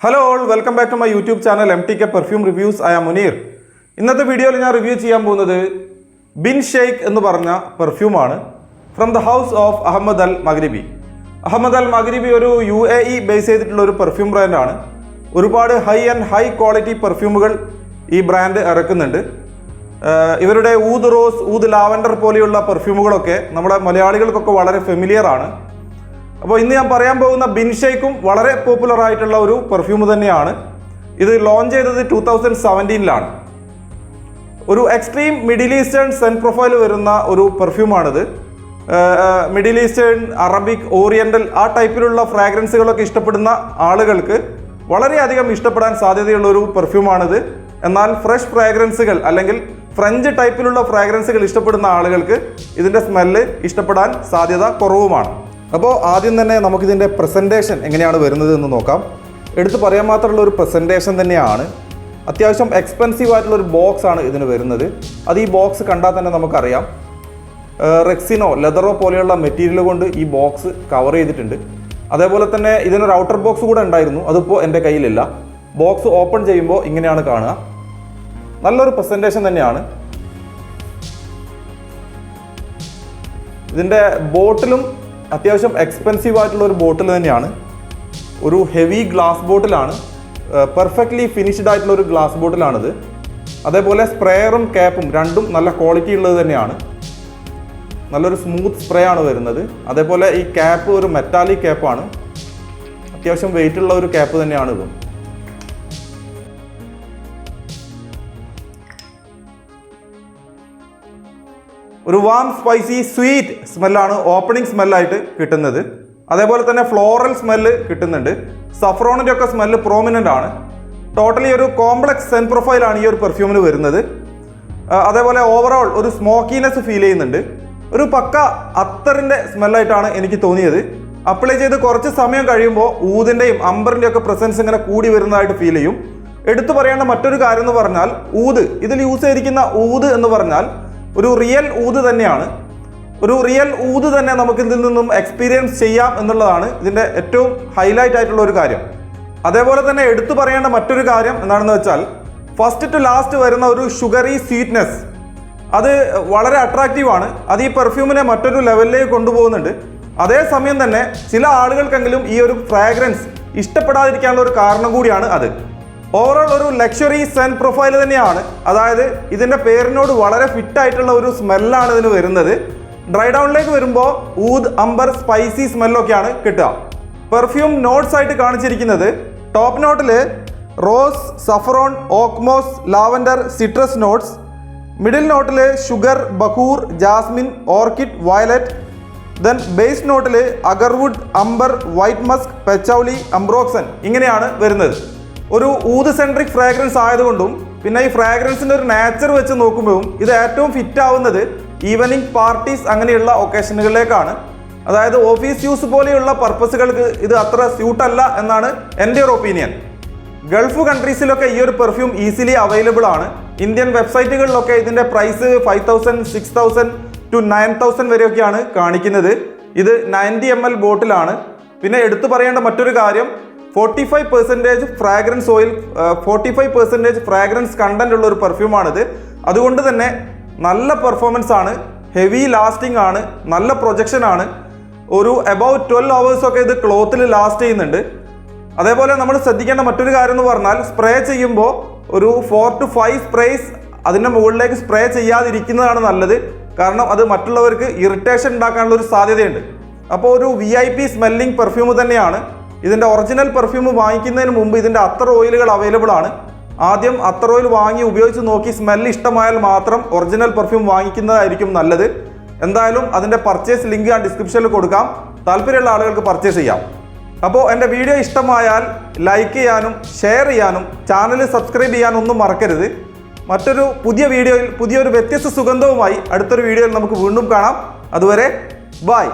Hello all, welcome back to my YouTube channel MTK perfume reviews. I am Muneer. ഇന്നത്തെ വീഡിയോയിൽ ഞാൻ review ചെയ്യാൻ പോകുന്നത് ബിൻ ഷെയ്ഖ് എന്ന് പറഞ്ഞ പെർഫ്യൂമാണ്. From the house of Ahmed Al Maghribi. Ahmed Al Maghribi ഒരു UAE ബേസ് ചെയ്തിട്ടുള്ള ഒരു പെർഫ്യൂം ബ്രാൻഡാണ്. ഒരുപാട് ഹൈ ക്വാളിറ്റി പെർഫ്യൂമുകൾ ഈ ബ്രാൻഡ് ഇറക്കുന്നുണ്ട്. ഇവരുടെ ഊദ് റോസ്, ഊദ് ലാവൻഡർ പോലെയുള്ള പെർഫ്യൂമുകളൊക്കെ നമ്മുടെ മലയാളികൾക്കൊക്കെ വളരെ ഫെമിലിയർ ആണ്. അപ്പോൾ ഇന്ന് ഞാൻ പറയാൻ പോകുന്ന ബിൻ ഷെയ്ഖും വളരെ പോപ്പുലർ ആയിട്ടുള്ള ഒരു പെർഫ്യൂം തന്നെയാണ്. ഇത് ലോഞ്ച് ചെയ്തത് 2017 ഒരു extreme Middle Eastern scent profile വരുന്ന ഒരു പെർഫ്യൂമാണിത്. മിഡിൽ ഈസ്റ്റേൺ, അറബിക്, ഓറിയൻ്റൽ ആ ടൈപ്പിലുള്ള ഫ്രാഗ്രൻസുകളൊക്കെ ഇഷ്ടപ്പെടുന്ന ആളുകൾക്ക് വളരെയധികം ഇഷ്ടപ്പെടാൻ സാധ്യതയുള്ള ഒരു പെർഫ്യൂമാണിത്. എന്നാൽ ഫ്രഷ് ഫ്രാഗ്രൻസുകൾ അല്ലെങ്കിൽ ഫ്രഞ്ച് ടൈപ്പിലുള്ള ഫ്രാഗ്രൻസുകൾ ഇഷ്ടപ്പെടുന്ന ആളുകൾക്ക് ഇതിൻ്റെ സ്മെല്ല് ഇഷ്ടപ്പെടാൻ സാധ്യത കുറവുമാണ്. അപ്പോൾ ആദ്യം തന്നെ നമുക്കിതിൻ്റെ പ്രസൻറ്റേഷൻ എങ്ങനെയാണ് വരുന്നത് എന്ന് നോക്കാം. എടുത്ത് പറയാൻ മാത്രമുള്ള ഒരു പ്രസൻറ്റേഷൻ തന്നെയാണ്. അത്യാവശ്യം എക്സ്പെൻസീവ് ആയിട്ടുള്ളൊരു ബോക്സ് ആണ് ഇതിന് വരുന്നത്. അത് ഈ ബോക്സ് കണ്ടാൽ തന്നെ നമുക്കറിയാം. റെക്സിനോ, ലെതറോ പോലെയുള്ള മെറ്റീരിയൽ കൊണ്ട് ഈ ബോക്സ് കവർ ചെയ്തിട്ടുണ്ട്. അതേപോലെ തന്നെ ഇതിനൊരു ഔട്ടർ ബോക്സ് കൂടെ ഉണ്ടായിരുന്നു, അതിപ്പോൾ എൻ്റെ കയ്യിലില്ല. ബോക്സ് ഓപ്പൺ ചെയ്യുമ്പോൾ ഇങ്ങനെയാണ് കാണുക. നല്ലൊരു പ്രസൻറ്റേഷൻ തന്നെയാണ്. ഇതിൻ്റെ ബോട്ടിലും അത്യാവശ്യം എക്സ്പെൻസീവ് ആയിട്ടുള്ള ഒരു ബോട്ടിൽ തന്നെയാണ്. ഒരു ഹെവി ഗ്ലാസ് ബോട്ടിലാണ്, പെർഫെക്റ്റ്ലി ഫിനിഷ്ഡ് ആയിട്ടുള്ള ഒരു ഗ്ലാസ് ബോട്ടിലാണിത്. അതേപോലെ സ്പ്രേയറും ക്യാപ്പും രണ്ടും നല്ല ക്വാളിറ്റി ഉള്ളത് തന്നെയാണ്. നല്ലൊരു സ്മൂത്ത് സ്പ്രേ ആണ് വരുന്നത്. അതേപോലെ ഈ ക്യാപ്പ് ഒരു മെറ്റാലിക് ക്യാപ്പാണ്. അത്യാവശ്യം വെയിറ്റ് ഉള്ള ഒരു ക്യാപ്പ് തന്നെയാണ് ഇതും. ഒരു വാം സ്പൈസി സ്വീറ്റ് സ്മെല്ലാണ് ഓപ്പണിംഗ് സ്മെല്ലായിട്ട് കിട്ടുന്നത്. അതേപോലെ തന്നെ ഫ്ലോറൽ സ്മെല്ല് കിട്ടുന്നുണ്ട്. സഫ്രോണിൻ്റെ ഒക്കെ സ്മെല്ല് പ്രോമിനൻ്റ് ആണ്. ടോട്ടലി ഒരു കോംപ്ലക്സ് സെൻ പ്രൊഫൈലാണ് ഈ ഒരു പെർഫ്യൂമിന് വരുന്നത്. അതേപോലെ ഓവറോൾ ഒരു സ്മോക്കിനെസ് ഫീൽ ചെയ്യുന്നുണ്ട്. ഒരു പക്ക അത്തറിൻ്റെ സ്മെല്ലായിട്ടാണ് എനിക്ക് തോന്നിയത്. അപ്ലൈ ചെയ്ത് കുറച്ച് സമയം കഴിയുമ്പോൾ ഊതിൻ്റെയും അമ്പറിൻ്റെ ഒക്കെ പ്രസൻസ് ഇങ്ങനെ കൂടി വരുന്നതായിട്ട് ഫീൽ ചെയ്യും. എടുത്തു പറയേണ്ട മറ്റൊരു കാര്യം എന്ന് പറഞ്ഞാൽ ഊത്, ഇതിൽ യൂസ് ചെയ്തിരിക്കുന്ന ഊത് എന്ന് പറഞ്ഞാൽ ഒരു റിയൽ ഊത് തന്നെയാണ്. ഒരു റിയൽ ഊത് തന്നെ നമുക്ക് ഇതിൽ നിന്നും എക്സ്പീരിയൻസ് ചെയ്യാം എന്നുള്ളതാണ് ഇതിൻ്റെ ഏറ്റവും ഹൈലൈറ്റ് ആയിട്ടുള്ള ഒരു കാര്യം. അതേപോലെ തന്നെ എടുത്തു പറയേണ്ട മറ്റൊരു കാര്യം എന്താണെന്ന് വെച്ചാൽ ഫസ്റ്റ് ടു ലാസ്റ്റ് വരുന്ന ഒരു ഷുഗറി സ്വീറ്റ്നെസ് അത് വളരെ അട്രാക്റ്റീവാണ്. അത് ഈ പെർഫ്യൂമിനെ മറ്റൊരു ലെവലിലേക്ക് കൊണ്ടുപോകുന്നുണ്ട്. അതേസമയം തന്നെ ചില ആളുകൾക്കെങ്കിലും ഈ ഒരു ഫ്രാഗ്രൻസ് ഇഷ്ടപ്പെടാതിരിക്കാനുള്ള ഒരു കാരണം കൂടിയാണ് അത്. ഓവറോൾ ഒരു ലക്ഷറി സെൻ പ്രൊഫൈൽ തന്നെയാണ്. അതായത് ഇതിൻ്റെ പേരിനോട് വളരെ ഫിറ്റായിട്ടുള്ള ഒരു സ്മെല്ലാണ് ഇതിന് വരുന്നത്. ഡ്രൈ ഡൗണിലേക്ക് വരുമ്പോൾ ഊദ്, അംബർ, സ്പൈസി സ്മെല്ലൊക്കെയാണ് കിട്ടുക. പെർഫ്യൂം നോട്ട്സ് ആയിട്ട് കാണിച്ചിരിക്കുന്നത് ടോപ്പ് നോട്ടിൽ rose, saffron, oakmoss, lavender, citrus notes. Middle നോട്ടിൽ ഷുഗർ, ബഖൂർ, jasmine, orchid, violet. Then base നോട്ടിൽ agarwood, amber, white musk, patchouli, ambroxan ഇങ്ങനെയാണ് വരുന്നത്. ഒരു ഊത് സെൻട്രിക് ഫ്രാഗ്രൻസ് ആയതുകൊണ്ടും പിന്നെ ഈ ഫ്രാഗ്രൻസിൻ്റെ ഒരു നേച്ചർ വെച്ച് നോക്കുമ്പോഴും ഇത് ഏറ്റവും ഫിറ്റ് ആവുന്നത് ഈവനിങ് പാർട്ടീസ് അങ്ങനെയുള്ള ഒക്കേഷനുകളിലേക്കാണ്. അതായത് ഓഫീസ് യൂസ് പോലെയുള്ള പർപ്പസുകൾക്ക് ഇത് അത്ര സ്യൂട്ടല്ല എന്നാണ് എൻ്റെ ഒരു ഒപ്പീനിയൻ. ഗൾഫ് കൺട്രീസിലൊക്കെ ഈ ഒരു പെർഫ്യൂം ഈസിലി അവൈലബിൾ ആണ്. ഇന്ത്യൻ വെബ്സൈറ്റുകളിലൊക്കെ ഇതിൻ്റെ പ്രൈസ് 5,000, 6,000 to 9,000 വരെയൊക്കെയാണ് കാണിക്കുന്നത്. ഇത് 90 ml ബോട്ടിലാണ്. പിന്നെ എടുത്തു പറയേണ്ട മറ്റൊരു കാര്യം 45% ഫ്രാഗ്രൻസ് ഓയിൽ, 45% ഫ്രാഗ്രൻസ് കണ്ടന്റ് ഉള്ള ഒരു പെർഫ്യൂമാണിത്. അതുകൊണ്ട് തന്നെ നല്ല പെർഫോമൻസ് ആണ്, ഹെവി ലാസ്റ്റിംഗ് ആണ്, നല്ല പ്രൊജക്ഷൻ ആണ്. ഒരു അബൌട്ട് 12 hours ഒക്കെ ഇത് ക്ലോത്തിൽ ലാസ്റ്റ് ചെയ്യുന്നുണ്ട്. അതേപോലെ നമ്മൾ ശ്രദ്ധിക്കേണ്ട മറ്റൊരു കാര്യം എന്ന് പറഞ്ഞാൽ സ്പ്രേ ചെയ്യുമ്പോൾ ഒരു 4 to 5 സ്പ്രേസ് അതിൻ്റെ മുകളിലേക്ക് സ്പ്രേ ചെയ്യാതിരിക്കുന്നതാണ് നല്ലത്. കാരണം അത് മറ്റുള്ളവർക്ക് ഇറിറ്റേഷൻ ഉണ്ടാക്കാനുള്ള ഒരു സാധ്യതയുണ്ട്. അപ്പോൾ ഒരു VIP സ്മെല്ലിംഗ് പെർഫ്യൂം തന്നെയാണ്. ഇതിൻ്റെ ഒറിജിനൽ പെർഫ്യൂം വാങ്ങിക്കുന്നതിന് മുമ്പ് ഇതിൻ്റെ അത്തർ ഓയിലുകൾ അവൈലബിൾ ആണ്. ആദ്യം അത്തർ ഓയിൽ വാങ്ങി ഉപയോഗിച്ച് നോക്കി സ്മെല്ല് ഇഷ്ടമായാൽ മാത്രം ഒറിജിനൽ പെർഫ്യൂം വാങ്ങിക്കുന്നതായിരിക്കും നല്ലത്. എന്തായാലും അതിൻ്റെ പർച്ചേസ് ലിങ്ക് ഞാൻ ഡിസ്ക്രിപ്ഷനിൽ കൊടുക്കാം. താല്പര്യമുള്ള ആളുകൾക്ക് പർച്ചേസ് ചെയ്യാം. അപ്പോൾ എൻ്റെ വീഡിയോ ഇഷ്ടമായാൽ ലൈക്ക് ചെയ്യാനും ഷെയർ ചെയ്യാനും ചാനൽ സബ്സ്ക്രൈബ് ചെയ്യാനൊന്നും മറക്കരുത്. മറ്റൊരു പുതിയ വീഡിയോയിൽ പുതിയൊരു വ്യത്യസ്ത സുഗന്ധവുമായി അടുത്തൊരു വീഡിയോയിൽ നമുക്ക് വീണ്ടും കാണാം. അതുവരെ ബൈ.